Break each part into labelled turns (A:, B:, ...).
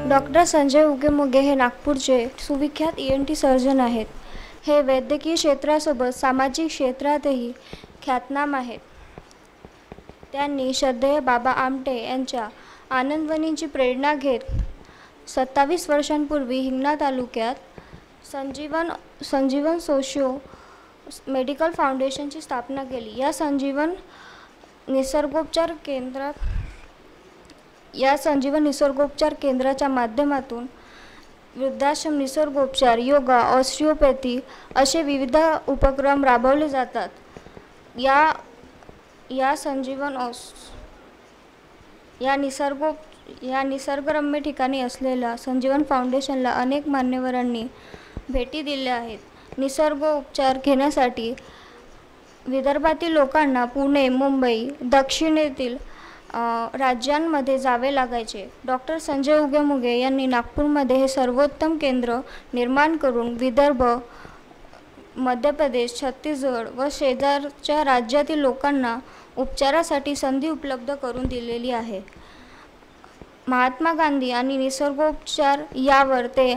A: Doctor Sanjay उगेमुगे हे नागपूरचे सुविख्यात ENT surgeon आहेत. हे वैद्यकीय क्षेत्रासोबत सामाजिक क्षेत्रातही ख्यातनाम आहेत. त्यांनी श्रद्धेय बाबा आमटे यांच्या आनंदवनीची प्रेरणा घेत 27 वर्षांपूर्वी हिंगणा तालुक्यात संजीवन सोशिओ मेडिकल फाउंडेशनची स्थापना केली. या संजीवन निसर्गोपचार केंद्राच्या माध्यमातून वृद्धाश्रम, निसर्गोपचार, योगा, ऑस्टिओपॅथी असे विविध उपक्रम राबवले जातात. या निसर्गरम्य ठिकाणी असलेल्या संजीवन फाउंडेशनला अनेक मान्यवरांनी भेटी दिल्या आहेत. निसर्गोपचार घेण्यासाठी विदर्भातील लोकांना पुणे, मुंबई, दक्षिणेतील राज्यांमध्ये जावे लागायचे. डॉक्टर संजय उगेमुगे यांनी नागपूरमध्ये हे सर्वोत्तम केंद्र निर्माण करून विदर्भ, मध्य प्रदेश, छत्तीसगड व शेजारच्या राज्यातील लोकांना उपचारासाठी संधी उपलब्ध करून दिलेली आहे. महात्मा गांधी आणि निसर्गोपचार यावर ते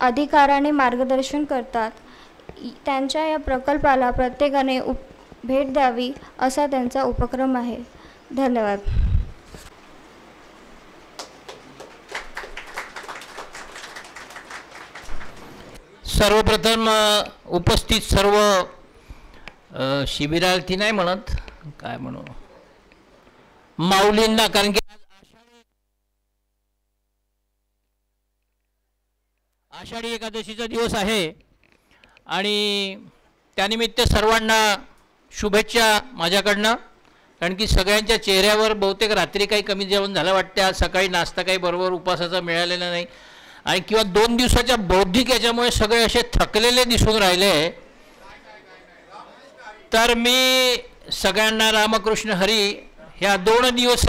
A: अधिकाराने मार्गदर्शन करतात. त्यांच्या या प्रकल्पाला प्रत्येकाने भेट द्यावी असा त्यांचा उपक्रम आहे. धन्यवाद.
B: सर्वप्रथम उपस्थित सर्व शिबिरार्थी नाही म्हणत, काय म्हणू, माऊलींना, कारण की आषाढी एकादशीचा दिवस आहे आणि त्यानिमित्त सर्वांना शुभेच्छा माझ्याकडनं. कारण की सगळ्यांच्या चेहऱ्यावर बहुतेक रात्री काही कमी जेवण झालं वाटतं, आज सकाळी नाश्ता काही बरोबर उपासाचा मिळालेला नाही आणि किंवा 2 दिवसाच्या बौद्धिक याच्यामुळे सगळे असे थकलेले दिसून राहिले. तर मी सगळ्यांना रामकृष्ण हरी ह्या 2 दिवस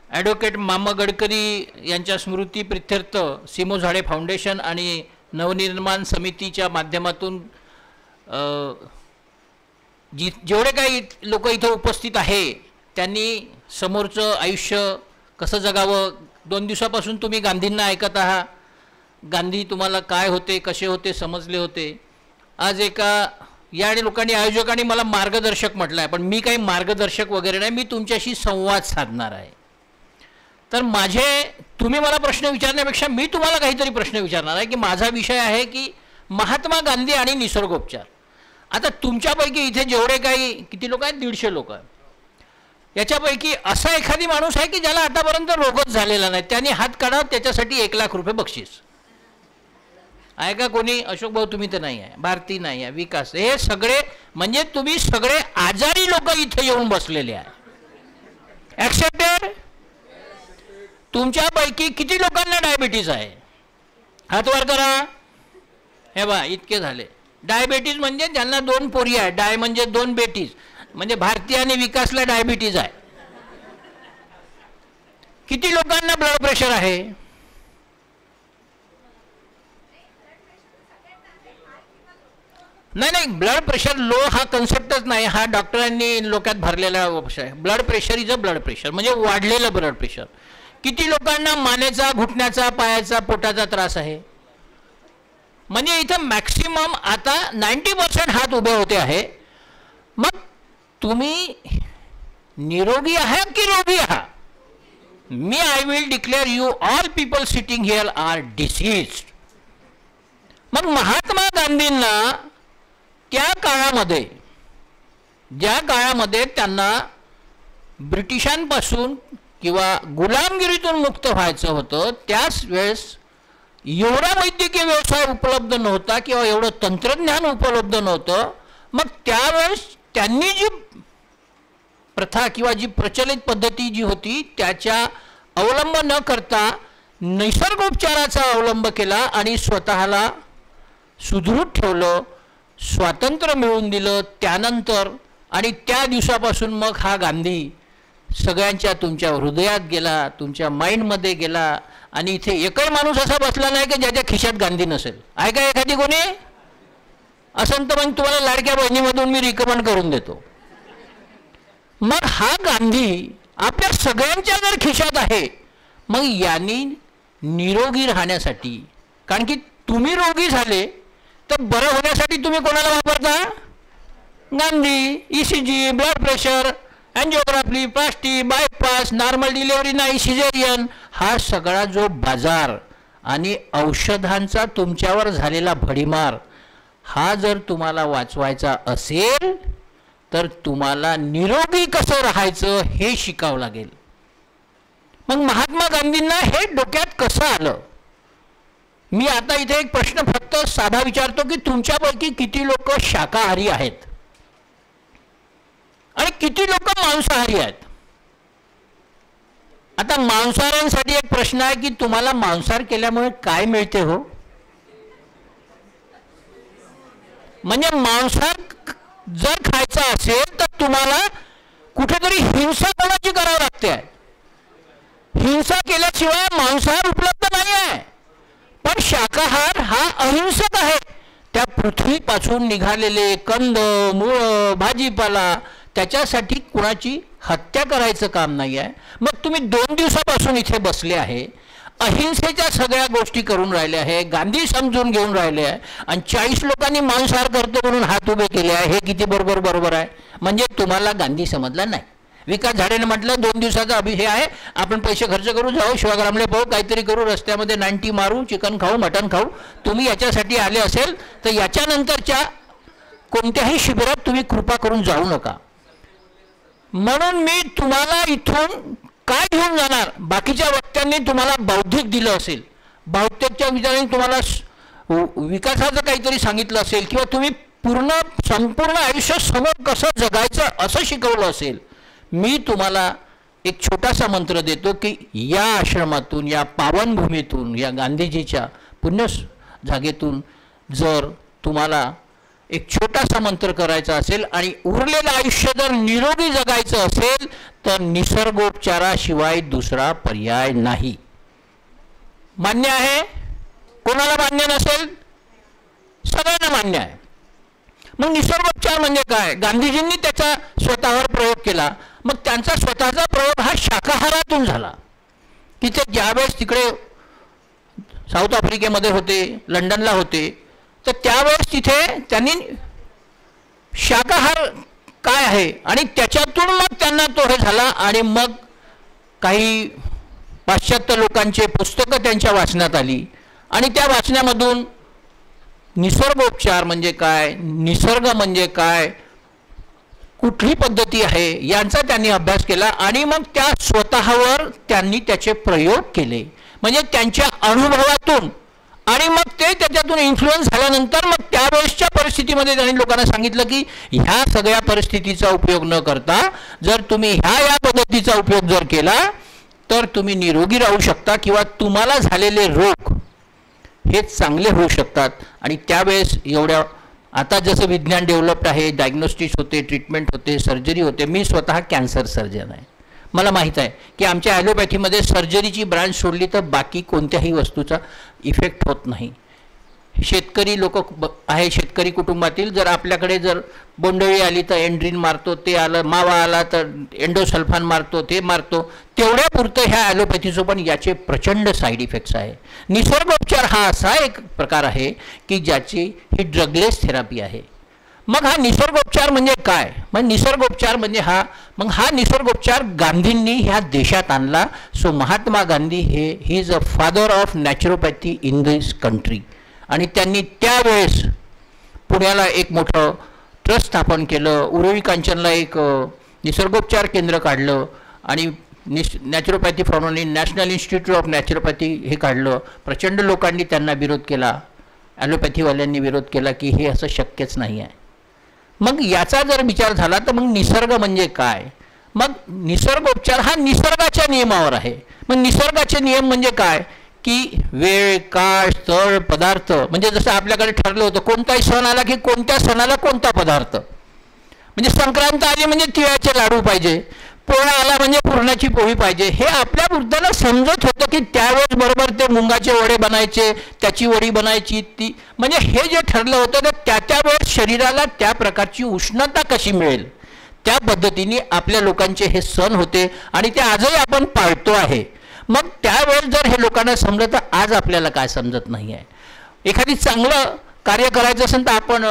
B: ॲडव्होकेट मामा गडकरी यांच्या स्मृती प्रित्यर्थ सिमो झाडे फाउंडेशन आणि नवनिर्माण समितीच्या माध्यमातून जेवढे काही लोक इथं उपस्थित आहे त्यांनी समोरचं आयुष्य कसं जगावं. 2 दिवसापासून तुम्ही गांधींना ऐकत आहात. गांधी तुम्हाला काय होते, कसे होते, समजले होते. आज या लोकांनी, आयोजकांनी मला मार्गदर्शक म्हटलं आहे, पण मी काही मार्गदर्शक वगैरे नाही, मी तुमच्याशी संवाद साधणार आहे. तर तुम्ही मला प्रश्न विचारण्यापेक्षा मी तुम्हाला काहीतरी प्रश्न विचारणार आहे की माझा विषय आहे की महात्मा गांधी आणि निसर्गोपचार. आता तुमच्यापैकी इथे जेवढे काही किती लोक आहेत, 150 लोक आहेत, याच्यापैकी असा एखादी माणूस आहे की ज्याला आतापर्यंत रोगच झालेला नाही, त्यांनी हात काढा, त्याच्यासाठी 1 लाख रुपये बक्षीस आहे का कोणी? अशोक भाऊ तुम्ही तर नाही आहे, भारती नाही आहे, विकास, हे सगळे म्हणजे तुम्ही सगळे आजारी लोक इथे येऊन बसलेले आहे. ॲक्सेप्टेड? तुमच्यापैकी किती लोकांना डायबिटीज आहे? हात वर करा. हे बा, इतके झाले. डायबिटीज म्हणजे ज्यांना 2 पोरी आहे, डाय म्हणजे 2 बेटीज, म्हणजे भारती आणि विकासला डायबिटीज आहे. किती लोकांना ब्लड प्रेशर आहे? नाही, ब्लड प्रेशर लो हा कन्सेप्टच नाही, हा डॉक्टरांनी लोकात भरलेला विषय आहे. Blood pressure is a blood pressure, म्हणजे वाढलेलं ब्लड प्रेशर. किती लोकांना मानेचा, घुटण्याचा, पायाचा, पोटाचा त्रास आहे? म्हणजे इथं मॅक्सिमम आता 90% हात उभे होते आहे. मग तुम्ही निरोगी आहात की रोगी आहात? I will declare you all people sitting here are diseased. मग महात्मा गांधींना त्या काळामध्ये, ज्या काळामध्ये त्यांना ब्रिटिशांपासून किंवा गुलामगिरीतून मुक्त व्हायचं होतं, त्याच वेळेस एवढा वैद्यकीय व्यवसाय उपलब्ध नव्हता किंवा एवढं तंत्रज्ञान उपलब्ध नव्हतं. मग त्यावेळेस त्यांनी जी प्रथा किंवा जी प्रचलित पद्धती जी होती त्याचा अवलंब न करता निसर्गोपचाराचा अवलंब केला आणि स्वतःला सुदृढ ठेवलं, स्वातंत्र्य मिळवून दिलं त्यानंतर. आणि त्या दिवसापासून मग हा गांधी सगळ्यांच्या तुमच्या हृदयात गेला, तुमच्या माइंडमध्ये गेला. आणि इथे एकही माणूस असा बसला नाही की ज्याच्या खिशात गांधी नसेल. आहे का एखादी कोणी? असेल तर मग तुम्हाला लाडक्या बहिणीमधून मी रिकमेंड करून देतो. मग हा गांधी आपल्या सगळ्यांच्या जर खिशात आहे, मग यांनी निरोगी राहण्यासाठी, कारण की तुम्ही रोगी झाले तर बरं होण्यासाठी तुम्ही कोणाला वापरता? Gandhi. ECG, blood pressure, angiography, plastic, bypass, normal delivery नाही, सिझेरियन, हा सगळा जो बाजार आणि औषधांचा तुमच्यावर झालेला भडीमार, हा जर तुम्हाला वाचवायचा असेल तर तुम्हाला निरोगी कसं राहायचं हे शिकावं लागेल. मग महात्मा गांधींना हे डोक्यात कसं आलं? मी आता इथे एक प्रश्न फक्त साधा विचारतो की तुमच्यापैकी किती लोक शाकाहारी आहेत आणि किती लोक मांसाहारी आहेत? आता मांसाहारांसाठी एक प्रश्न आहे की तुम्हाला मांसाहार केल्यामुळे काय मिळते हो? म्हणजे मांसाहार जर खायचा असेल तर तुम्हाला कुठेतरी हिंसा कोणाची करावी लागते. हिंसा केल्याशिवाय मांसाहार उपलब्ध नाही आहे. पण शाकाहार हा अहिंसक आहे. त्या पृथ्वीपासून निघालेले कंद, मूळ, भाजीपाला, त्याच्यासाठी कुणाची हत्या करायचं काम नाही आहे. मग तुम्ही 2 दिवसापासून इथे बसले आहे, अहिंसेच्या सगळ्या गोष्टी करून राहिले आहे, गांधी समजून घेऊन राहिले आहे, आणि 40 लोकांनी मांसाहार करतो म्हणून हात उभे केले आहे. हे किती बरोबर आहे? म्हणजे तुम्हाला गांधी समजला नाही. विकास झाडेने म्हटलं 2 दिवसाचा हे आहे, आपण पैसे खर्च करू, जाऊ शिवाग्रामले पाहू, काहीतरी करू, रस्त्यामध्ये 90 मारू, चिकन खाऊ, मटण खाऊ. तुम्ही याच्यासाठी आले असेल तर याच्यानंतरच्या कोणत्याही शिबिरात तुम्ही कृपा करून जाऊ नका. म्हणून मी तुम्हाला इथून काय घेऊन जाणार? बाकीच्या वक्त्यांनी तुम्हाला बौद्धिक दिलं असेल, बौद्धिकच्या विचाराने तुम्हाला विकासाचं काहीतरी सांगितलं असेल, किंवा तुम्ही संपूर्ण आयुष्य समोर कसं जगायचं असं शिकवलं असेल. मी तुम्हाला एक छोटासा मंत्र देतो की या आश्रमातून, या पावनभूमीतून, या गांधीजीच्या पुण्य जागेतून जर तुम्हाला एक छोटासा मंत्र करायचा असेल आणि उरलेलं आयुष्य जर निरोगी जगायचं असेल तर निसर्गोपचाराशिवाय दुसरा पर्याय नाही. मान्य आहे? कोणाला मान्य नसेल? सगळ्यांना मान्य आहे. मग निसर्गोपचार म्हणजे काय? गांधीजींनी त्याचा स्वतःवर प्रयोग केला. मग त्यांचा स्वतःचा प्रयोग हा शाकाहारातून झाला. की ते ज्यावेळेस तिकडे साऊथ आफ्रिकेमध्ये होते, लंडनला होते, तर त्यावेळेस तिथे त्यांनी शाकाहार काय आहे आणि त्याच्यातून मग त्यांना तो हे झाला. आणि मग काही पाश्चात्य लोकांचे पुस्तकं त्यांच्या वाचण्यात आली आणि त्या वाचण्यामधून निसर्गोपचार म्हणजे काय, निसर्ग म्हणजे काय, कुठली पद्धती आहे यांचा त्यांनी अभ्यास केला. आणि मग त्या स्वतःवर त्यांनी त्याचे प्रयोग केले. म्हणजे त्यांच्या अनुभवातून, आणि मग ते त्याच्यातून इन्फ्लुएन्स झाल्यानंतर मग त्यावेळेसच्या परिस्थितीमध्ये त्यांनी लोकांना सांगितलं की ह्या सगळ्या परिस्थितीचा उपयोग न करता जर तुम्ही ह्या पद्धतीचा उपयोग जर केला तर तुम्ही निरोगी राहू शकता, किंवा तुम्हाला झालेले रोग हे चांगले होऊ शकतात. आणि त्यावेळेस एवढ्या आता जसं विज्ञान डेव्हलप्ड आहे, डायग्नोस्टिक्स होते, ट्रीटमेंट होते, सर्जरी होते. मी स्वतः कॅन्सर सर्जन आहे. मला माहीत आहे की आमच्या ॲलोपॅथीमध्ये सर्जरीची ब्रांच सोडली तर बाकी कोणत्याही वस्तूचा इफेक्ट होत नाही. शेतकरी लोक आहे, शेतकरी कुटुंबातील, जर आपल्याकडे जर बोंडळी आली तर एंड्रीन मारतो, ते आलं, मावा आला तर एंडोसल्फान मारतो, ते मारतो. तेवढ्यापुरतं ह्या ॲलोपॅथीचं पण याचे प्रचंड साईड इफेक्ट्स आहे. निसर्गोपचार हा असा एक प्रकार आहे की ज्याची ही ड्रगलेस थेरपी आहे. मग हा निसर्गोपचार म्हणजे काय? मग निसर्गोपचार म्हणजे हा निसर्गोपचार गांधींनी ह्या देशात आणला. So Mahatma Gandhi he is a father of naturopathy in this country. आणि त्यांनी त्यावेळेस पुण्याला एक मोठं ट्रस्ट स्थापन केलं, उरुळी कांचनला एक निसर्गोपचार केंद्र काढलं, आणि नॅचरोपॅथी फॉर्मनी नॅशनल इन्स्टिट्यूट ऑफ नॅचरोपॅथी हे काढलं. प्रचंड लोकांनी त्यांना विरोध केला, ॲलोपॅथीवाल्यांनी विरोध केला की हे असं शक्यच नाही आहे. मग याचा जर विचार झाला तर मग निसर्ग म्हणजे काय? मग निसर्गोपचार हा निसर्गाच्या नियमावर आहे. मग निसर्गाचे नियम म्हणजे काय की वेळ, काळ, स्थळ, पदार्थ. म्हणजे जसं आपल्याकडे ठरलं होतं कोणताही सण आला की कोणत्या सणाला कोणता पदार्थ. म्हणजे संक्रांत आली म्हणजे तिळाचे लाडू पाहिजे, पोळा आला म्हणजे पुरणाची पोळी पाहिजे. हे आपल्या बुद्धाला समजत होतं की त्यावेळेस बरोबर ते मुंगाचे वडे बनायचे, त्याची वडी बनायची ती. म्हणजे हे जे ठरलं होतं तर त्या वेळेस शरीराला त्या प्रकारची उष्णता कशी मिळेल त्या पद्धतीने आपल्या लोकांचे हे सण होते आणि ते आजही आपण पाळतो आहे. मग त्यावेळेस जर हे लोकांना समजलं तर आज आपल्याला काय समजत नाही आहे. एखादी चांगलं कार्य करायचं असेल तर आपण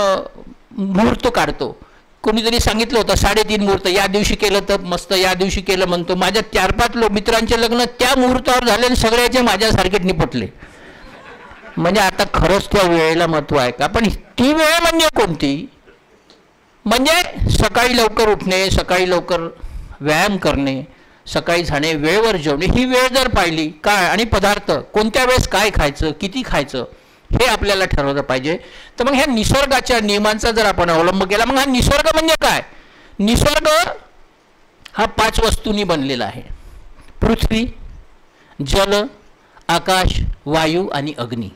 B: मुहूर्त काढतो. कोणीतरी सांगितलं होतं 3.5 मुहूर्त, या दिवशी केलं तर मस्त, या दिवशी केलं म्हणतो. माझ्या 4-5 मित्रांचे लग्न त्या मुहूर्तावर झाले आणि सगळ्याचे माझ्यासारखे निपटले. म्हणजे आता खरंच त्या वेळेला महत्त्व आहे का? पण ती वेळ म्हणजे कोणती? म्हणजे सकाळी लवकर उठणे, सकाळी लवकर व्यायाम करणे, सकाळी जाणे, वेळेवर जेवणे. ही वेळ जर पाहिली काय आणि पदार्थ कोणत्या वेळेस काय खायचं, किती खायचं हे आपल्याला ठरवलं पाहिजे. तर मग ह्या निसर्गाच्या नियमांचा जर आपण अवलंब केला, मग हा निसर्ग म्हणजे काय? निसर्ग हा 5 वस्तूंनी बनलेला आहे. पृथ्वी, जल, आकाश, वायू आणि अग्नी.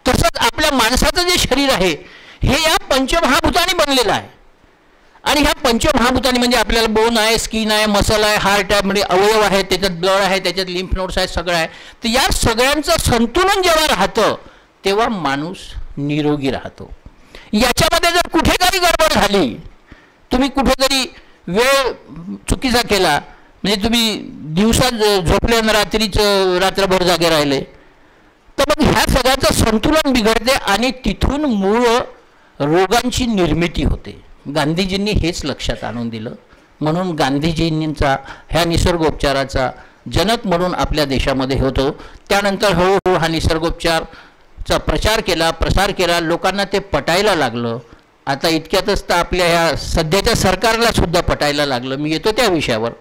B: तसंच आपल्या माणसाचं जे शरीर आहे हे या पंचमहाभूतांनी बनलेलं आहे. आणि ह्या पंचमहाभूतांनी म्हणजे आपल्याला बोन आहे, स्किन आहे, मसल आहे, हार्ट आहे, म्हणजे अवयव आहे, त्याच्यात ब्लड आहे, त्याच्यात लिम्फ नोड्स आहेत, सगळं आहे. तर या सगळ्यांचं संतुलन जेव्हा राहतं तेव्हा माणूस निरोगी राहतो. याच्यामध्ये जर कुठे काही गडबड झाली, तुम्ही कुठेतरी वेळ चुकीचा केला, म्हणजे तुम्ही दिवसा झोपले आणि रात्रभर जागे राहिले, तर मग ह्या सगळ्याचं संतुलन बिघडते आणि तिथून मूळ रोगांची निर्मिती होते. गांधीजींनी हेच लक्षात आणून दिलं. म्हणून गांधीजींचा ह्या निसर्गोपचाराचा जनक म्हणून आपल्या देशामध्ये होतो. त्यानंतर हळूहळू हा निसर्गोपचारचा प्रसार केला, लोकांना ते पटायला लागलं. आता इतक्यातच तर आपल्या ह्या सध्याच्या सरकारला सुद्धा पटायला लागलं. मी येतो त्या विषयावर.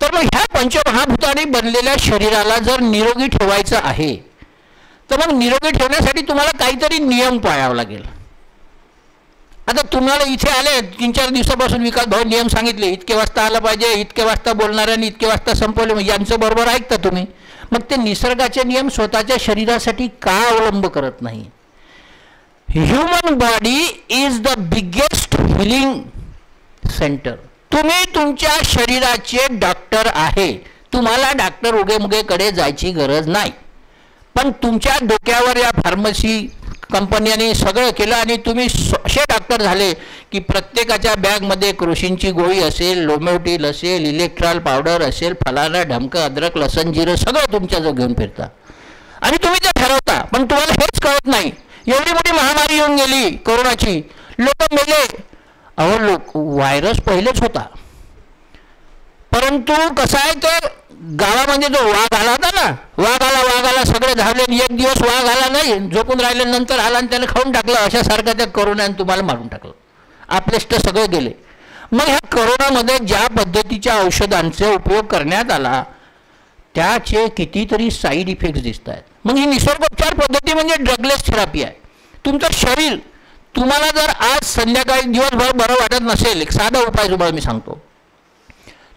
B: तर मग ह्या पंचमहाभूतांनी बनलेल्या शरीराला जर निरोगी ठेवायचं आहे तर मग निरोगी ठेवण्यासाठी तुम्हाला काहीतरी नियम पाळावा लागेल. आता तुम्हाला इथे आले 3-4 दिवसापासून विकास भाऊ नियम सांगितले, इतके वाजता आलं पाहिजे, इतके वाजता बोलणाऱ्यांनी इतके वाजता संपवले, मग यांचं बरोबर ऐकता तुम्ही. मग ते निसर्गाचे नियम स्वतःच्या शरीरासाठी का अवलंब करत नाही? Human body is the biggest healing centre. तुम्ही तुमच्या शरीराचे डॉक्टर आहे. तुम्हाला डॉक्टर उगेमुगेकडे जायची गरज नाही. पण तुमच्या डोक्यावर या फार्मसी कंपन्यांनी सगळं केलं आणि तुम्ही असे डॉक्टर झाले की प्रत्येकाच्या बॅगमध्ये क्रोसिनची गोळी असेल, लोमोटिल असेल, इलेक्ट्रॉल पावडर असेल, फलाना ढमकं, अद्रक, लसण, जिरं सगळं तुमच्याजवळ घेऊन फिरता आणि तुम्ही ते ठरवता. पण तुम्हाला हेच कळत नाही, एवढी मोठी महामारी येऊन गेली कोरोनाची, लोक मेले. अहो व्हायरस पहिलेच होता, परंतु कसं आहे तर गावामध्ये जो वाघ आला होता ना, वाघ आला सगळे धावले. एक दिवस वाघ आला नाही, झोपून राहिले, नंतर आला आणि त्याने खाऊन टाकलं. अशासारखं त्या कोरोनाने तुम्हाला मारून टाकलं, आपले सगळे गेले. मग ह्या कोरोनामध्ये ज्या पद्धतीच्या औषधांचा उपयोग करण्यात आला त्याचे कितीतरी साईड इफेक्ट्स दिसत आहेत. मग ही निसर्गोपचार पद्धती म्हणजे ड्रगलेस थेरपी आहे. तुमचं शरीर, तुम्हाला जर आज संध्याकाळी दिवसभर बरं वाटत नसेल, एक साधा उपाय तुम्हाला मी सांगतो.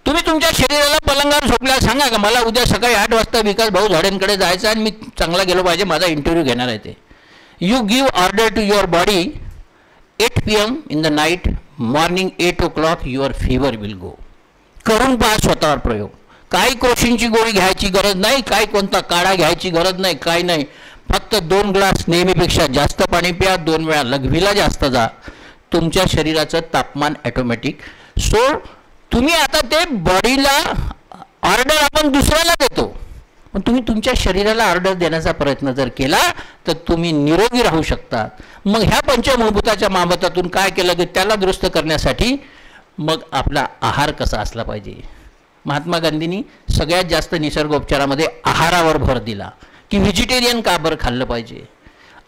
B: तुम्ही तुमच्या शरीराला पलंगावर झोपल्यावर सांगा का मला उद्या सकाळी 8 वाजता विकास भाऊ झाडेंकडे जायचं आणि मी चांगला गेलो पाहिजे, माझा इंटरव्ह्यू घेणार आहे. ते you give order to your body 8 PM in the night, morning 8 o'clock your fever will go. करून पहा स्वतःवर प्रयोग. काही क्रोसिनची गोळी घ्यायची गरज नाही, काही कोणता काढा घ्यायची गरज नाही, काही नाही. फक्त 2 ग्लास नेहमीपेक्षा जास्त पाणी प्या, 2 वेळा लघवीला जास्त जा. तुमच्या शरीराचं तापमान ॲटोमॅटिक. सो तुम्ही आता ते बॉडीला ऑर्डर आपण दुसऱ्याला देतो, पण तुम्ही तुमच्या शरीराला ऑर्डर देण्याचा प्रयत्न जर केला तर तुम्ही निरोगी राहू शकता. मग ह्या पंचमहाभूताच्या माबतातून काय केलं की त्याला दुरुस्त करण्यासाठी मग आपला आहार कसा असला पाहिजे. महात्मा गांधींनी सगळ्यात जास्त निसर्गोपचारामध्ये आहारावर भर दिला की व्हेजिटेरियन का बरं खाल्लं पाहिजे,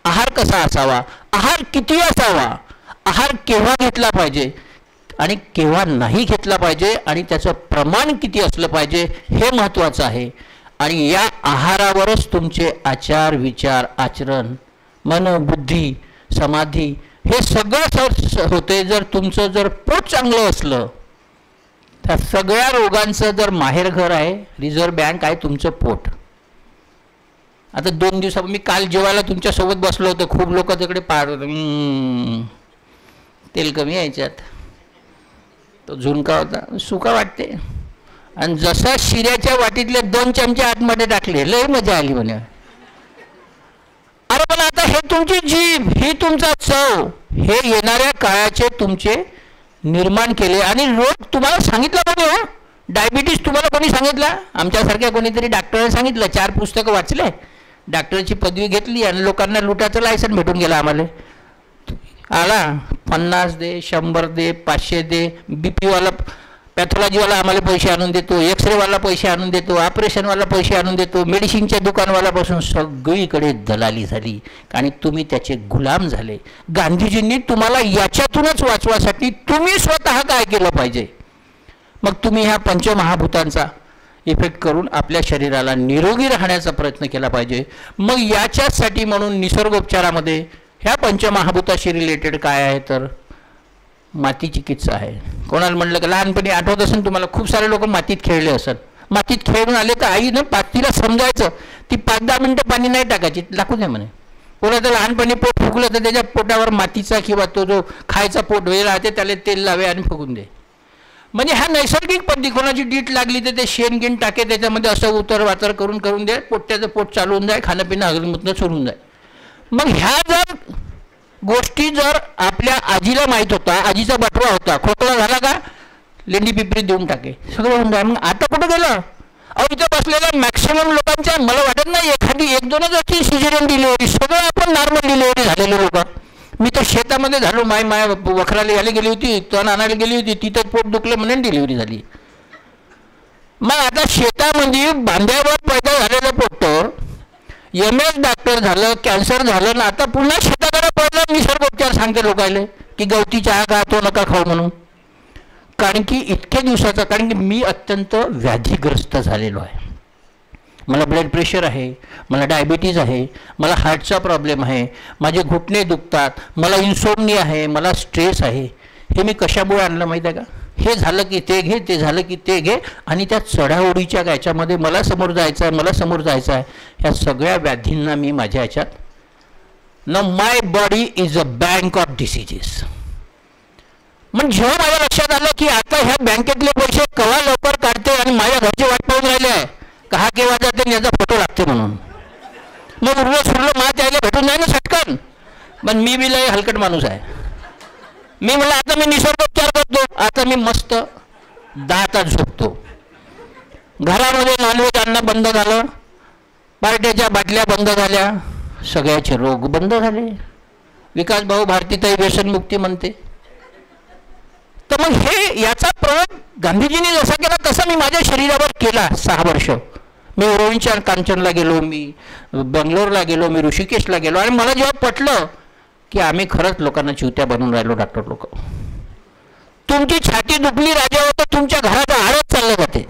B: आहार कसा असावा, आहार किती असावा, आहार केव्हा घेतला पाहिजे आणि केव्हा नाही घेतला पाहिजे आणि त्याचं प्रमाण किती असलं पाहिजे हे महत्त्वाचं आहे. आणि या आहारावरच तुमचे आचार, विचार, आचरण, मन, बुद्धी, समाधी हे सगळं होते. जर तुमचं जर पोट चांगलं असलं तर सगळ्या रोगांचं जर माहेरघर आहे, रिझर्व्ह बँक आहे तुमचं पोट. आता 2 दिवसापूर्वी मी काल जेवायला तुमच्यासोबत बसलो होतो, खूप लोक तिकडे पाहत होते, तेल कमी यायच्यात, तो झुणका होता, सुका वाटते. आणि जसा शिऱ्याच्या वाटीतले 2 चमचे आतमध्ये टाकले, लय मजा आली म्हणे. अरे पण आता हे तुमची जीभ, ही तुमचा चव, हे येणाऱ्या काळाचे तुमचे निर्माण केले आणि रोग तुम्हाला सांगितलं बघा, डायबिटीज तुम्हाला कोणी सांगितलं? आमच्यासारख्या कोणीतरी डॉक्टरांनी सांगितलं. 4 पुस्तकं वाचले, डॉक्टरची पदवी घेतली आणि लोकांना लुटाचं लायसन भेटून गेलं. आम्हाला आला 50 दे, 100 दे, 500 दे. बीपीवाला पॅथॉलॉजीवाला आम्हाला पैसे आणून देतो, एक्सरेवाला पैसे आणून देतो, ऑपरेशनवाला पैसे आणून देतो, मेडिसिनच्या दुकानवाल्यापासून सगळीकडे दलाली झाली आणि तुम्ही त्याचे गुलाम झाले. गांधीजींनी तुम्हाला याच्यातूनच वाचवासाठी तुम्ही स्वतः काय केलं पाहिजे? मग तुम्ही ह्या पंचमहाभूतांचा इफेक्ट करून आपल्या शरीराला निरोगी राहण्याचा प्रयत्न केला पाहिजे. मग याच्यासाठी म्हणून निसर्गोपचारामध्ये ह्या पंचमहाभूताशी रिलेटेड काय आहे तर माती चिकित्सा आहे. कोणाला म्हणलं की लहानपणी आठवत असेल तुम्हाला, खूप सारे लोक मातीत खेळले असत. मातीत खेळून आले तर आईनं तिला समजायचं, ती 5-10 मिनटं पाणी नाही टाकायची, टाकू दे म्हणे. कोणाचं लहानपणी पोट फुगलं तर त्याच्या पोटावर मातीचा किंवा तो जो खायचा पोट वेळ राहते त्याला तेल लावे आणि फुगून दे. म्हणजे हा नैसर्गिक पद्धती. कोणाची डीट लागली तर ते शेण टाके त्याच्यामध्ये असं उतर वातर करून दे, पोट्याचं पोट चालवून जाय, खाणं पिणं अग्निमुतनं सोडून जाय. मग ह्या जर गोष्टी जर आपल्या आजीला माहीत होता, आजीचा बटवा होता, खोकला झाला का लेंडी पिपरी देऊन टाके, सगळं होऊन जाय. मग आता कुठं गेलं? अहो इथं बसलेल्या मॅक्सिमम लोकांच्या मला वाटत नाही एखादी 1-2च असतील सिझेरियन डिलिव्हरी, सगळं आपण नॉर्मल डिलिव्हरी झालेले लोक. मी तर शेतामध्ये झालो, माय वखराला यायला गेली होती, तण आणायला गेली होती, तिथं पोट दुखलं म्हणून डिलिव्हरी झाली. मग आता शेतामध्ये बांध्यावर पैदा झालेलं पोट MS डॉक्टर झालं, कॅन्सर झालं ना, आता पुन्हा शेताकडे पडलं. निसर्गोपचार सांगते लोकायले की गवती चहा खा, तो नका खाऊ म्हणून. कारण की इतक्या दिवसाचा, कारण की मी अत्यंत व्याधीग्रस्त झालेलो आहे. मला ब्लड प्रेशर आहे, मला डायबिटीज आहे, मला हार्टचा प्रॉब्लेम आहे, माझे घुटणे दुखतात, मला इन्सोमनिया आहे, मला स्ट्रेस आहे. हे मी कशामुळे आणलं माहीत आहे का? हे झालं की ते घे, ते झालं की ते घे, आणि त्या चढाओढीच्या याच्यामध्ये मला समोर जायचं आहे, मला समोर जायचं आहे. ह्या सगळ्या व्याधींना मी माझ्या ह्याच्यात न my body is a bank of diseases. मग जेव्हा माझ्या लक्षात आलं की आता ह्या बँकेतले पैसे केव्हा लवकर काढते आणि माझ्या घरचे वाट पाहून राहिले आहे, का हा केव्हा जाते याचा फोटो लागते म्हणून, मग उरलं सुरलं मला त्याला भेटून जाय ना सटकन. पण मी बी लय हलकट माणूस आहे. मी म्हणलं आता मी निसर्गोपचार करतो, आता मी मस्त 10 तास झोपतो. घरामध्ये नॉनव्हेज आणणं बंद झालं, पार्ट्याच्या बाटल्या बंद झाल्या, सगळ्याचे रोग बंद झाले. विकास भाऊ भारतीताई व्यसनमुक्ती म्हणते. तर मग हे याचा प्रयोग गांधीजींनी जसा केला तसा मी माझ्या शरीरावर केला. 6 वर्ष मी उरोळीच्या कांचनला गेलो, मी बंगलोरला गेलो, मी ऋषिकेशला गेलो, आणि मला जेव्हा पटलं की आम्ही खरंच लोकांना चिवत्या बनवून राहिलो डॉक्टर लोक. तुमची छाती दुखली राजावर तर तुमच्या घराचं आळच चाललं जाते.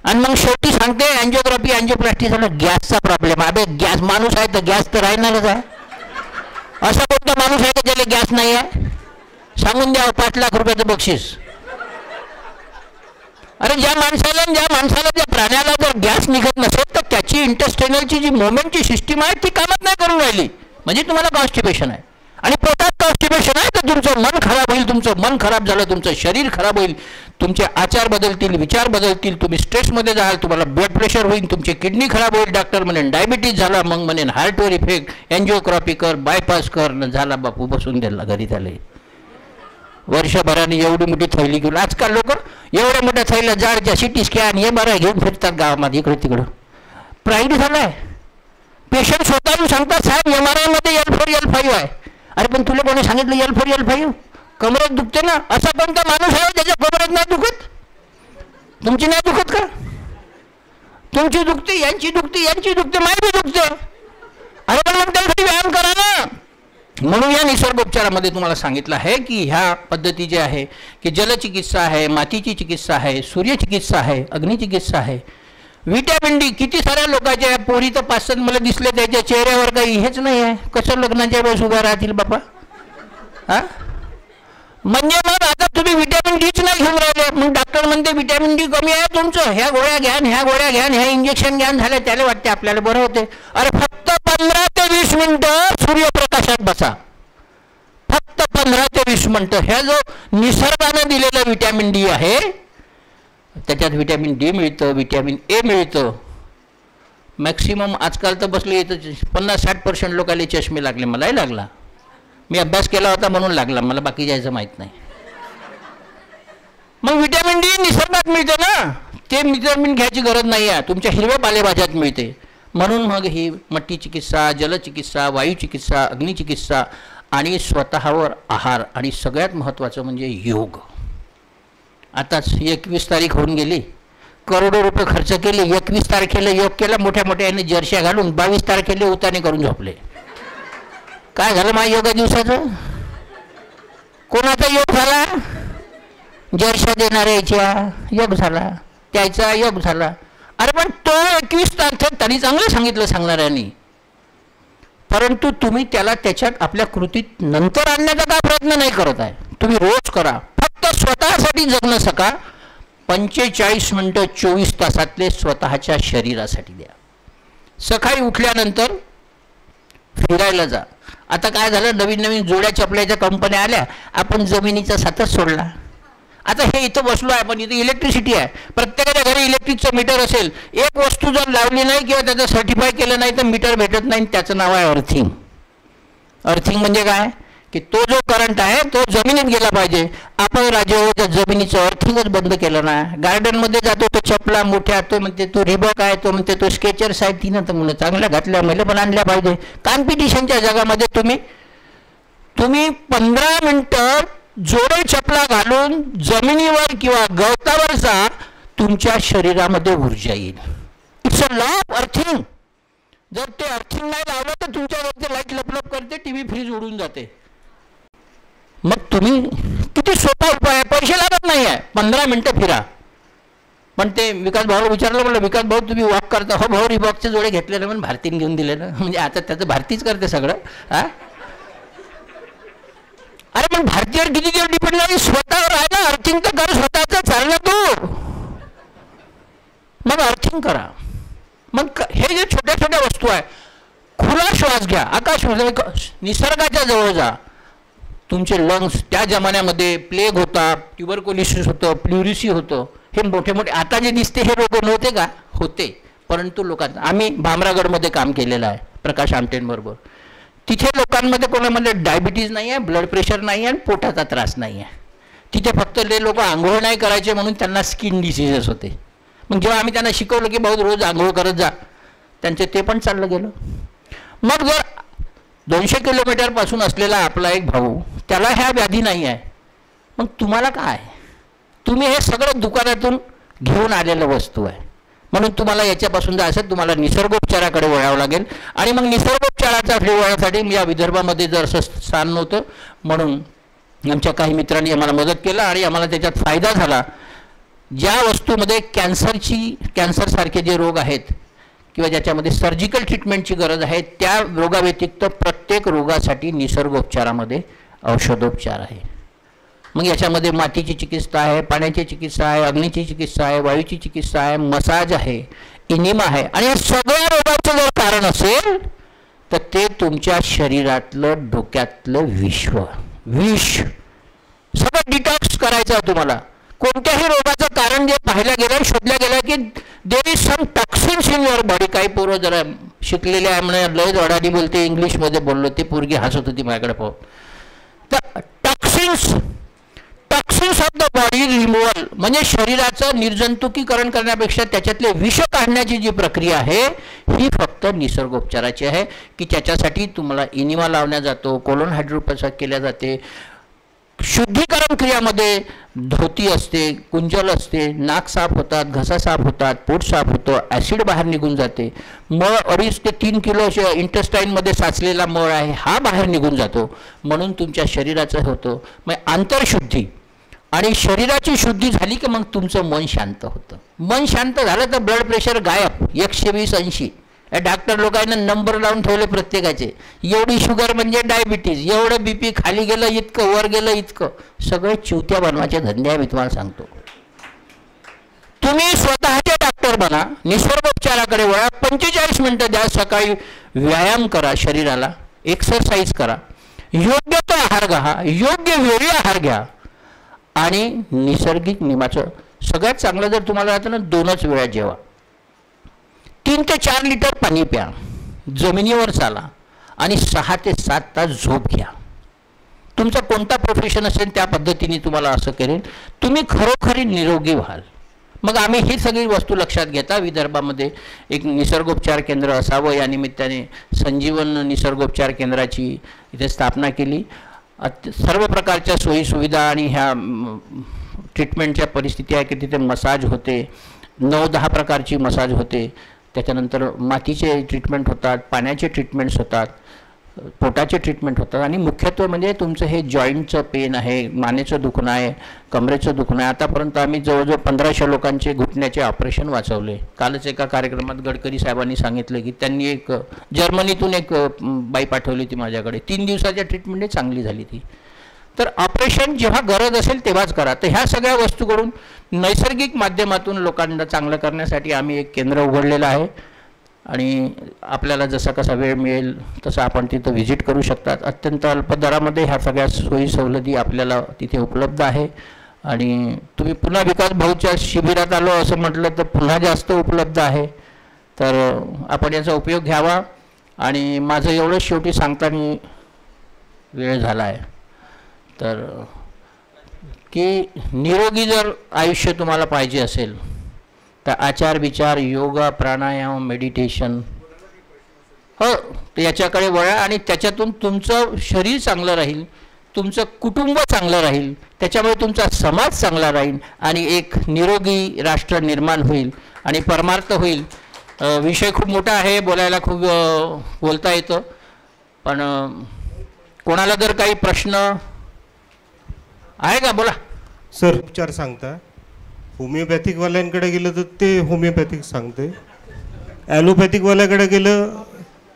B: आणि मग शेवटी सांगते अँजिओग्राफी अँजिओप्लास्टी झालं, गॅसचा प्रॉब्लेम. अबे गॅस माणूस आहे तर गॅस तर राहणारच आहे. असा कोणता माणूस आहे का ज्याला गॅस नाही आहे? सांगून द्या 5 लाख रुपयाचं बक्षीस. अरे ज्या माणसाला त्या प्राण्याला जर गॅस निघत नसेल तर त्याची इंटेस्टाइनलची जी मोमेंटची सिस्टीम आहे ती कामच नाही करून राहिली, म्हणजे तुम्हाला कॉन्स्टिपेशन आहे. आणि पोटात कॉन्स्टिपेशन आहे तर तुमचं मन खराब होईल. तुमचं मन खराब झालं, तुमचं शरीर खराब होईल, तुमचे आचार बदलतील, विचार बदलतील, तुम्ही स्ट्रेसमध्ये जाल, तुम्हाला ब्लड प्रेशर होईल, तुमची किडनी खराब होईल. डॉक्टर म्हणेन डायबिटीज झाला, मग म्हणेन हार्टवर इफेक्ट, एन्जिओग्राफी कर, बायपास कर, न झाला बापू बसून द्यायला घरी झाले. वर्षभराने एवढी मोठी थैली घेऊन आजकाल लोक एवढ्या मोठ्या थैल्या जाडच्या सिटी स्कॅन हे बरं घेऊन फिरतात गावामध्ये इकडं तिकडं. प्राईड झालं आहे. पेशंट स्वतःहून सांगतात साहेब MRI मध्ये L4 L5 आहे. अरे पण तुला कोणी सांगितलं L4 L5? कमरेत दुखते ना. असा कोणता माणूस आहे ज्याच्या कमरेत नाही दुखत? तुमची नाही दुखत का? तुमची दुखते, यांची दुखते, यांची दुखते, माझी दुखते. अरे पण मग त्यासाठी व्यायाम करा ना. म्हणून या निसर्गोपचारामध्ये तुम्हाला सांगितलं आहे की ह्या पद्धती जी आहे की जलचिकित्सा आहे, मातीची चिकित्सा आहे, सूर्यचिकित्सा आहे, अग्निचिकित्सा आहे, विटॅमिन D. किती साऱ्या लोकांच्या पोरी तर 5-7 मला दिसले त्याच्या चेहऱ्यावर काही हेच नाही आहे. कसं लग्नाच्या वेळेस उभ्या राहतील बापा? हा म्हणजे मग आता तुम्ही विटॅमिन Dच नाही घेऊन राहिले. मग डॉक्टर म्हणते विटॅमिन D कमी आहे तुमचं, ह्या गोळ्या घ्या, ह्या गोळ्या घ्या, ह्या इंजेक्शन घ्या झाले, त्याला वाटते आपल्याला बरं होते. अरे फक्त 15 ते 20 मिनिटं सूर्यप्रकाशात बसा. फक्त 15 ते 20 मिनिटं. ह्या जो निसर्गाने दिलेला विटॅमिन D आहे त्याच्यात विटॅमिन D मिळतं, विटॅमिन A मिळतं. मॅक्सिमम आजकाल तर बसले येतं 50-60% लोकांना चष्मे लागले. मलाही लागला. मी अभ्यास केला होता म्हणून लागला, मला बाकी जायचं माहीत नाही. मग विटॅमिन डी निसर्गात मिळते ना, ते विटॅमिन घ्यायची गरज नाही आहे, तुमच्या हिरव्या पालेभाज्यात मिळते. म्हणून मग ही मट्टी चिकित्सा, जलचिकित्सा, वायुचिकित्सा, अग्निचिकित्सा आणि स्वतःवर आहार आणि सगळ्यात महत्त्वाचं म्हणजे योग. आताच 21 तारीख होऊन गेली, करोडो रुपये खर्च केले, 21 तारखेला योग केला, मोठ्या मोठ्या याने जर्श्या घालून 22 तारखेला उताने करून झोपले. काय झालं माझ्या योगा दिवसाचं? कोणाचा योग झाला? जर्श्या देणाऱ्याच्या योग झाला, त्याचा योग झाला. अरे पण तो 21 तारखेत त्यांनी चांगलं सांगितलं सांगणाऱ्यांनी, परंतु तुम्ही त्याला त्याच्यात आपल्या कृतीत नंतर आणण्याचा काय प्रयत्न नाही करत आहे. तुम्ही रोज करा, फक्त स्वतःसाठी जगणं सका. 45 मिनटं 24 तासातले स्वतःच्या शरीरासाठी द्या. सकाळी उठल्यानंतर फिरायला जा. आता काय झालं, नवीन नवीन जोड्या चपल्याच्या कंपन्या आल्या, आपण जमिनीचा साथच सोडला. आता हे इथं बसलो आहे, पण इथं इलेक्ट्रिसिटी आहे, प्रत्येकाच्या घरी इलेक्ट्रिकचं मीटर असेल. एक वस्तू जर लावली नाही किंवा त्याचं सर्टिफाय केलं नाही तर मीटर भेटत नाही. त्याचं नाव आहे अर्थिंग. अर्थिंग म्हणजे काय की तो जो करंट आहे तो जमिनीत गेला पाहिजे. आपण राजेच्या जमिनीचं अर्थिंगच बंद केलं ना. गार्डनमध्ये जातो तो चपला मोठ्या, तो म्हणते तो रिबॉक आहे, तो म्हणते तो स्केचर्स आहे, तिनं तर म्हणून चांगल्या घातल्या, मला पण आणल्या पाहिजे. कॉम्पिटिशनच्या जगामध्ये तुम्ही 15 मिनटं जोडे चपला घालून जमिनीवर किंवा गवतावर जा, तुमच्या शरीरामध्ये ऊर्जा येईल. It's a law of earthing. जर ते अर्थिंग नाही लावलं तर तुमच्यावरती लाईट लपलप करते, टीव्ही फ्रीज उडून जाते. मग तुम्ही किती सोपा उपाय आहे, पैसे लागत नाही आहे, 15 मिनटं फिरा. पण ते विकास भाऊला विचारलं, म्हणलं विकास भाऊ तुम्ही वॉक करता? हो भाऊ, रिबॉकचे जोडे घेतलेले म्हणून भारतीने घेऊन दिले ना. म्हणजे आता त्याचं भारतीच करते सगळं. हा, अरे पण भारतीयावर किती दिवस डिपेंड आहे? स्वतःवर आहे ना. अर्थिंग तर कर स्वतःचं, चाललं तू. मग अर्थिंग करा. मग हे जे छोट्या छोट्या वस्तू आहे, खुला श्वास घ्या, आकाश निसर्गाच्या जवळ जा. तुमचे लंग्स, त्या जमान्यामध्ये प्लेग होता, ट्युबरकोलिसिस होतं, प्लुरिसी होतं, हे मोठे मोठे आता जे दिसते हे रोग नव्हते का? होते. परंतु लोकांना, आम्ही भामरागडमध्ये काम केलेलं आहे प्रकाश आमटेंबरोबर. तिथे लोकांमध्ये कोणामध्ये डायबिटीज नाही आहे, ब्लड प्रेशर नाही आहे आणि पोटाचा त्रास नाही आहे. तिथे फक्त लोक आंघोळ नाही करायचे म्हणून त्यांना स्किन डिसीजेस होते. मग जेव्हा आम्ही त्यांना शिकवलं की भाऊ रोज आंघोळ करत जा, त्यांचे ते पण चाललं गेलं. मग जर 200 किलोमीटरपासून असलेला आपला एक भाऊ, त्याला ह्या व्याधी नाही आहे, मग तुम्हाला काय? तुम्ही हे सगळं दुकानातून घेऊन आलेलं वस्तू आहे. म्हणून तुम्हाला याच्यापासून जायचं, तुम्हाला निसर्गोपचाराकडे वळावं लागेल. आणि मग निसर्गोपचाराचा वळण्यासाठी मी या विदर्भामध्ये जर असं स्थान नव्हतं, म्हणून आमच्या काही मित्रांनी आम्हाला मदत केलं आणि आम्हाला त्याच्यात फायदा झाला. ज्या वस्तूमध्ये कॅन्सरसारखे जे रोग आहेत किंवा ज्याच्यामध्ये सर्जिकल ट्रीटमेंटची गरज आहे, त्या रोगाव्यतिरिक्त प्रत्येक रोगासाठी निसर्गोपचारामध्ये औषधोपचार आहे. मग याच्यामध्ये मातीची चिकित्सा आहे, पाण्याची चिकित्सा आहे, अग्नीची चिकित्सा आहे, वायूची चिकित्सा आहे, मसाज आहे, इनिमा आहे. आणि या सगळ्या रोगाचं जर कारण असेल तर ते तुमच्या शरीरातलं, डोक्यातलं विष सगळं डिटॉक्स करायचं आहे तुम्हाला. कोणत्याही रोगाचं कारण जे पाहिलं गेलं, शोधलं गेलं की there is some toxins in your body. काही पोरं जरा शिकलेले आहे म्हणे, लय अडाणी बोलते, इंग्लिशमध्ये बोललो, ते पोरगी हसत होती माझ्याकडे पाहून. तर toxins of the body removal म्हणजे शरीराचं निर्जंतुकीकरण करण्यापेक्षा त्याच्यातले विष काढण्याची जी प्रक्रिया आहे ही फक्त निसर्गोपचाराची आहे. की त्याच्यासाठी तुम्हाला इनिमा लावण्यात जातो, कोलोन हायड्रोपॅथी केल्या जाते, शुद्धीकरण क्रियामध्ये धोती असते, कुंजल असते, नाक साफ होतात, घसा साफ होतात, पोट साफ होतं, ॲसिड बाहेर निघून जाते, मळ 2.5 ते 3 किलो इंटेस्टाईनमध्ये साचलेला मळ आहे हा बाहेर निघून जातो. म्हणून तुमच्या शरीराचं होतं मग आंतरशुद्धी. आणि शरीराची शुद्धी झाली की मग तुमचं मन शांत होतं. मन शांत झालं तर ब्लड प्रेशर गायब, 120-80. डॉक्टर लोकांना नंबर लावून ठेवले प्रत्येकाचे. एवढी शुगर म्हणजे डायबिटीज, एवढं बीपी खाली गेलं इतकं, वर गेलं इतकं. सगळे चिवत्या बनवायचे धंदे आहे. मी तुम्हाला सांगतो, तुम्ही स्वतःचे डॉक्टर बना, निसर्गोपचाराकडे वळा, 45 मिनटं द्या, सकाळी व्यायाम करा, शरीराला एक्सरसाइज करा, योग्य तो आहार घ्या, योग्य वेळी आहार घ्या. आणि नैसर्गिक नियमाचं सगळ्यात चांगलं जर तुम्हाला राहतं ना, 2च वेळा जेवा, 3 ते 4 लिटर पाणी प्या, जमिनीवर चाला आणि 6 ते 7 तास झोप घ्या. तुमचा कोणता प्रोफेशन असेल त्या पद्धतीने तुम्हाला असं करेल, तुम्ही खरोखरी निरोगी व्हाल. मग आम्ही ही सगळी वस्तू लक्षात घेता विदर्भामध्ये एक निसर्गोपचार केंद्र असावं या निमित्ताने संजीवन निसर्गोपचार केंद्राची इथे स्थापना केली. सर्व प्रकारच्या सोयीसुविधा आणि ह्या ट्रीटमेंटच्या परिस्थिती आहे की तिथे मसाज होते, 9-10 प्रकारची मसाज होते. त्याच्यानंतर मातीचे ट्रीटमेंट होतात, पाण्याचे ट्रीटमेंट्स होतात, पोटाचे ट्रीटमेंट होतात आणि मुख्यत्वे म्हणजे तुमचं हे जॉईंटचं पेन आहे, मानेचं दुखणं आहे, कमरेचं दुखणं आहे. आतापर्यंत आम्ही जवळजवळ 1500 लोकांचे घुटण्याचे ऑपरेशन वाचवले. कालच एका कार्यक्रमात गडकरी साहेबांनी सांगितलं की त्यांनी एक जर्मनीतून एक बाई पाठवली होती माझ्याकडे, 3 दिवसाच्या ट्रीटमेंटने चांगली झाली ती. तर ऑपरेशन जेव्हा गरज असेल तेव्हाच करा. तर ह्या सगळ्या वस्तूकडून नैसर्गिक माध्यमातून लोकांना चांगलं करण्यासाठी आम्ही एक केंद्र उघडलेलं आहे आणि आपल्याला जसा कसा वेळ मिळेल तसं आपण तिथं व्हिजिट करू शकतात. अत्यंत अल्प दरामध्ये ह्या सगळ्या सोयी सवलती आपल्याला तिथे उपलब्ध आहे आणि तुम्ही पुन्हा विकास भाऊच्या शिबिरात आलो असं म्हटलं तर पुन्हा जास्त उपलब्ध आहे. तर आपण याचा उपयोग घ्यावा. आणि माझं एवढं शेवटी सांगताना वेळ झाला आहे तर की निरोगी जर आयुष्य तुम्हाला पाहिजे असेल तर आचार विचार, योगा, प्राणायाम, मेडिटेशन हो याच्याकडे वळा आणि त्याच्यातून तुमचं शरीर चांगलं राहील, तुमचं कुटुंब चांगलं राहील, त्याच्यामुळे तुमचा समाज चांगला राहील आणि एक निरोगी राष्ट्र निर्माण होईल आणि परमार्थ होईल. विषय खूप मोठा आहे, बोलायला खूप बोलता येतं, पण कोणाला जर काही प्रश्न आहे का बोला.
C: सर उपचार सांगता, होमिओपॅथिकवाल्यांकडे गेलं तर ते होमिओपॅथिक सांगते, ॲलोपॅथिकवाल्याकडे गेलं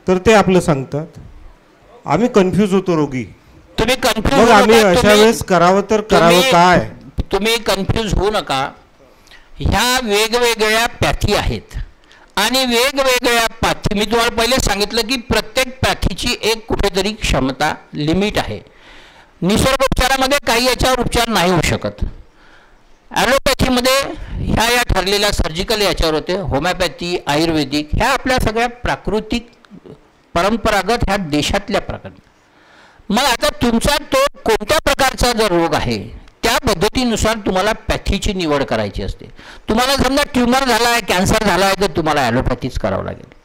C: तर ते आपलं सांगतात. आम्ही कन्फ्यूज होतो रोगी.
B: तुम्ही कन्फ्यूज
C: मग आम्ही अशा वेळेस करावं तर करावं काय?
B: तुम्ही कन्फ्यूज होऊ नका. ह्या वेगवेगळ्या पॅथी आहेत आणि वेगवेगळ्या पॅथी मी तुम्हाला पहिले सांगितलं की प्रत्येक पॅथीची एक कुठेतरी क्षमता लिमिट आहे. निसर्गोपचारामध्ये काही याच्यावर उपचार नाही होऊ शकत. ॲलोपॅथीमध्ये ह्या ठरलेल्या सर्जिकल याच्यावर होते. होमिओपॅथी, आयुर्वेदिक ह्या आपल्या सगळ्या प्राकृतिक परंपरागत ह्या देशातल्या प्रकार. मग आता तुमचा तो कोणत्या प्रकारचा जर रोग आहे त्या पद्धतीनुसार तुम्हाला पॅथीची निवड करायची असते. तुम्हाला समजा ट्युमर झाला आहे, कॅन्सर झाला आहे तर तुम्हाला ॲलोपॅथीच करावं लागेल.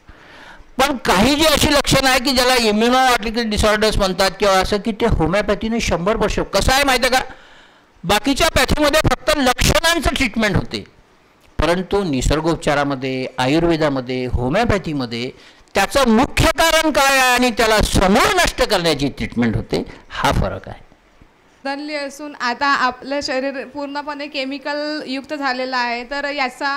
B: पण काही जी अशी लक्षणं आहे की ज्याला इम्युनोलॉजिकल डिसऑर्डर्स म्हणतात किंवा असं की ते होमिओपॅथीने 100%. कसं आहे माहिती आहे का, बाकीच्या पॅथीमध्ये फक्त लक्षणांचं ट्रीटमेंट होते, परंतु निसर्गोपचारामध्ये, आयुर्वेदामध्ये, होमिओपॅथीमध्ये त्याचं मुख्य कारण काय आहे आणि त्याला समूळ नष्ट करण्याची ट्रीटमेंट होते. हा फरक आहे.
D: बदलली असून आता आपलं शरीर पूर्णपणे केमिकल युक्त झालेलं आहे, तर याचा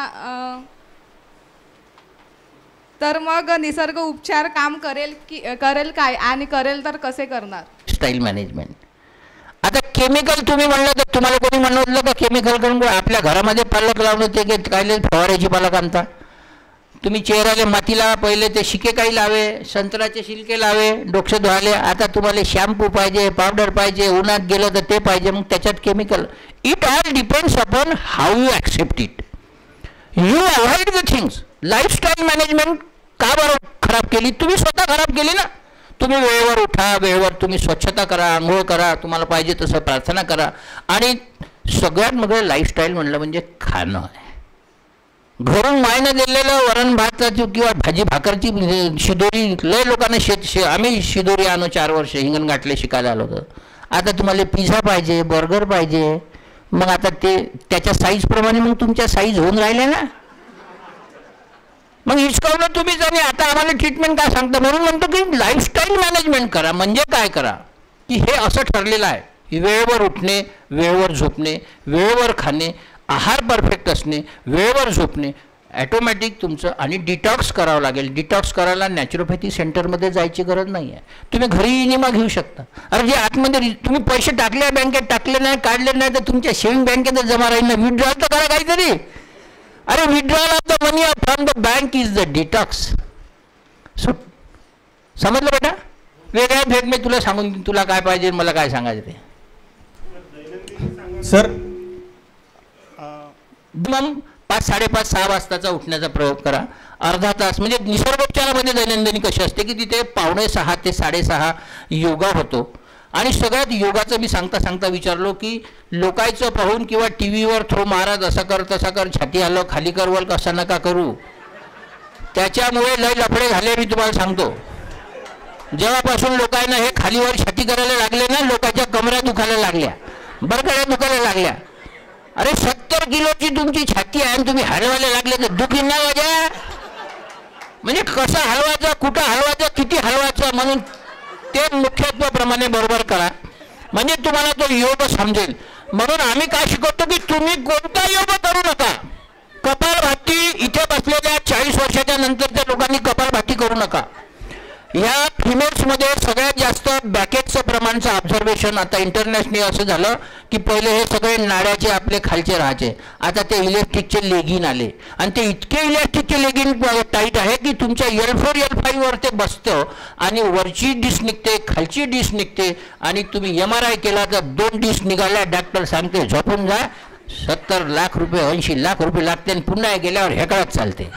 D: तर मग निसर्ग उपचार काम करेल काय आणि करेल तर कसे करणार?
B: Style management. आता केमिकल तुम्ही म्हणलं तर तुम्हाला कोणी म्हणलं का केमिकल करून आपल्या घरामध्ये पालक लावलं ते काय फवारायची पालक आणता. तुम्ही चेहऱ्याला मातीला पहिले ते शिके काही लावे, संत्र्याचे शिलके लावे, डोकं धुवाले. आता तुम्हाला शॅम्पू पाहिजे, पावडर पाहिजे, उन्हात गेलं तर ते पाहिजे, मग त्याच्यात chemical. It all depends upon how you accept it. You avoid the things. Lifestyle management का बरं खराब केली? तुम्ही स्वतः खराब केली ना. तुम्ही वेळेवर उठा, वेळेवर तुम्ही स्वच्छता करा, आंघोळ करा, तुम्हाला पाहिजे तसं प्रार्थना करा. आणि सगळ्यात मोठं लाईफस्टाईल म्हणलं म्हणजे खाणं आहे. घरून मायनं दिलेलं वरण भाताची किंवा भाजी भाकरची शिदोरी लय लोकांना आम्ही शिदोरी आणू 4 वर्ष हिंगणघाटले शिकायला आलो होतो. आता तुम्हाला पिझ्झा पाहिजे, बर्गर पाहिजे. मग आता ते त्याच्या साईजप्रमाणे मग तुमच्या साईज होऊन राहिल्या ना, मग हिसकावलं तुम्हीच. आणि आता आम्हाला ट्रीटमेंट काय सांगतं, म्हणून म्हणतो की लाईफस्टाईल मॅनेजमेंट करा. म्हणजे काय करा की हे असं ठरलेलं आहे की वेळेवर उठणे, वेळेवर झोपणे, वेळेवर खाणे, आहार परफेक्ट असणे, वेळेवर झोपणे, ॲटोमॅटिक तुमचं. आणि डिटॉक्स करावं लागेल. डिटॉक्स करायला नॅचरोपॅथी सेंटरमध्ये जायची गरज नाही आहे. तुम्ही घरी इनिमा घेऊ शकता. अरे जे आतमध्ये तुम्ही पैसे टाकले बँकेत, टाकले नाही, काढले नाही तर तुमच्या सेविंग बँकेतच जमा राहील ना. विड्रॉल तर करा काहीतरी. अरे withdrawal of the money from the bank is the detox. समजलं बेटा? वेगळ्या भेट मी तुला सांगून तुला काय पाहिजे मला काय सांगायचं ते.
C: सर
B: मग 5-5:30 6 वाजताचा उठण्याचा प्रयोग करा. अर्धा तास. म्हणजे निसर्गोपचारामध्ये दैनंदिनी कशी असते की तिथे 5:45 ते 6:30 योगा होतो आणि सगळ्यात योगाचं मी सांगता सांगता विचारलो की लोकायचं पाहून किंवा टी व्हीवर थ्रो महाराज असा कर तसा कर, छाती हलव खाली कर वर कसा नका करू, त्याच्यामुळे लय लफडे झाले. मी तुम्हाला सांगतो, जेव्हापासून लोकांना हे खालीवर छाती करायला लागले ना, लोकांच्या कमऱ्या दुखायला लागल्या, बरकड्या दुखायला लागल्या. अरे 70 किलोची तुमची छाती आहे आणि तुम्ही हलवायला लागले तर दुखी ना वाजा. म्हणजे कसं हलवायचं, कुठं हलवायचं, किती हलवायचं, म्हणून ते मुख्यत्वाप्रमाणे बरोबर करा, म्हणजे तुम्हाला तो योग समजेल. म्हणून आम्ही काय शिकवतो की तुम्ही कोणता योग करू नका. कपालभाती इथे बसलेल्या 40 वर्षाच्या नंतरच्या लोकांनी कपालभाती करू नका. ह्या फिमेल्समध्ये सगळ्यात जास्त बॅकेटचं प्रमाणचं ऑब्झर्वेशन आता इंटरनॅशनली असं झालं की पहिले हे सगळे नाड्याचे आपले खालचे राहायचे, आता ते इलेक्ट्रिकचे लेगिन आले आणि ते इतके इलेक्ट्रिकचे लेगिन टाईट आहे की तुमच्या L4 L5 वर ते बसतं आणि वरची डिश निघते, खालची डिश निघते आणि तुम्ही MRI केला तर 2 डिश निघाल्या. डॉक्टर सांगते झोपून जा, 70 लाख रुपये 80 लाख रुपये लागते आणि पुन्हा गेल्यावर हेकळत चालते.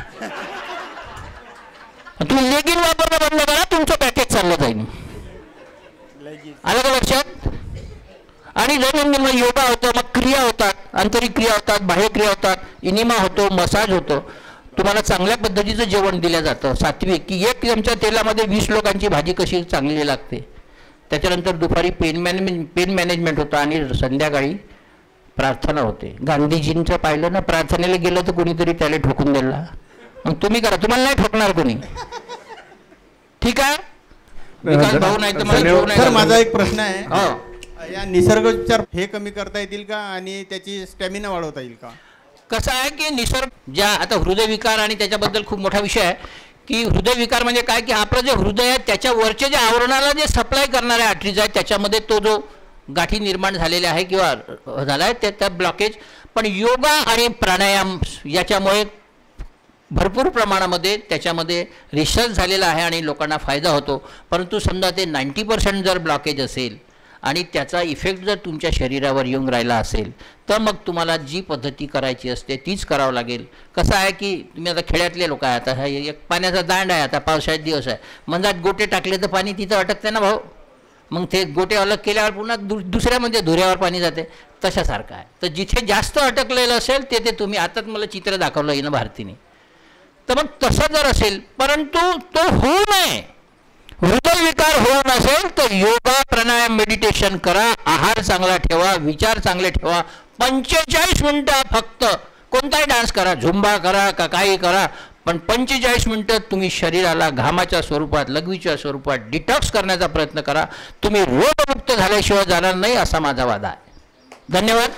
B: तुम्ही लेगिन वापरणं बंद करा, तुमचं पॅकेज चाललं जाईल. आलं का लक्षात? आणि जर मग योगा होतं, मग क्रिया होतात, आंतरिक क्रिया होतात, बाह्य क्रिया होतात, इनिमा होतो, मसाज होतो. तुम्हाला चांगल्या पद्धतीचं जेवण दिलं जातं, सात्विक, की 1 चमचा तेलामध्ये 20 लोकांची भाजी कशी चांगली लागते. त्याच्यानंतर दुपारी पेन मॅनेजमेंट होतं आणि संध्याकाळी प्रार्थना होते. गांधीजींचं पाहिलं ना, प्रार्थनेला गेलं तर कोणीतरी त्याला ठोकून दिला. मग तुम्ही करा, तुम्हाला नाही ठोकणार कोणी. ठीक आहे. भाऊ नाही तर मला
E: सर, माझा एक प्रश्न आहे, या निसर्गोपचार हे कमी करता येतील का आणि त्याची स्टॅमिना वाढवता येईल का?
B: कसं आहे की निसर्ग ज्या आता हृदयविकार आणि त्याच्याबद्दल खूप मोठा विषय आहे की हृदयविकार म्हणजे काय की आपलं जे हृदय आहे त्याच्या वरच्या ज्या आवरणाला जे सप्लाय करणाऱ्या आर्टरीज आहेत त्याच्यामध्ये तो जो गाठी निर्माण झालेल्या आहे किंवा झाला आहे त्या ब्लॉकेज. पण योगा आणि प्राणायाम याच्यामुळे भरपूर प्रमाणामध्ये त्याच्यामध्ये रिसर्च झालेला आहे आणि लोकांना फायदा होतो. परंतु समजा ते 90% जर ब्लॉकेज असेल आणि त्याचा इफेक्ट जर तुमच्या शरीरावर येऊन राहिला असेल तर मग तुम्हाला जी पद्धती करायची असते तीच करावं लागेल. कसं आहे की तुम्ही आता खेड्यातले लोक आहे, आता हा एक पाण्याचा दांड आहे, आता पावसाळ्यात दिवस आहे, मधात गोटे टाकले तर पाणी तिथं अटकते ना भाऊ, मग ते गोटे अलग केल्यावर पुन्हा दुसऱ्या म्हणजे धुऱ्यावर पाणी जाते, तशासारखं आहे. तर जिथे जास्त अटकलेलं असेल ते तुम्ही आताच मला चित्र दाखवलं आहे ना भारतीने, तर मग तसं जर असेल परंतु तो होऊ नये, हृदयविकार होऊ नसेल तर योगा प्राणायाम मेडिटेशन करा, आहार चांगला ठेवा, विचार चांगले ठेवा. 45 मिनटं फक्त कोणताही डान्स करा, झुंबा करा का काही करा, पण 45 मिनटं तुम्ही शरीराला घामाच्या स्वरूपात लघवीच्या स्वरूपात डिटॉक्स करण्याचा प्रयत्न करा. तुम्ही रोगमुक्त झाल्याशिवाय जाणार नाही असा माझा वादा आहे. धन्यवाद.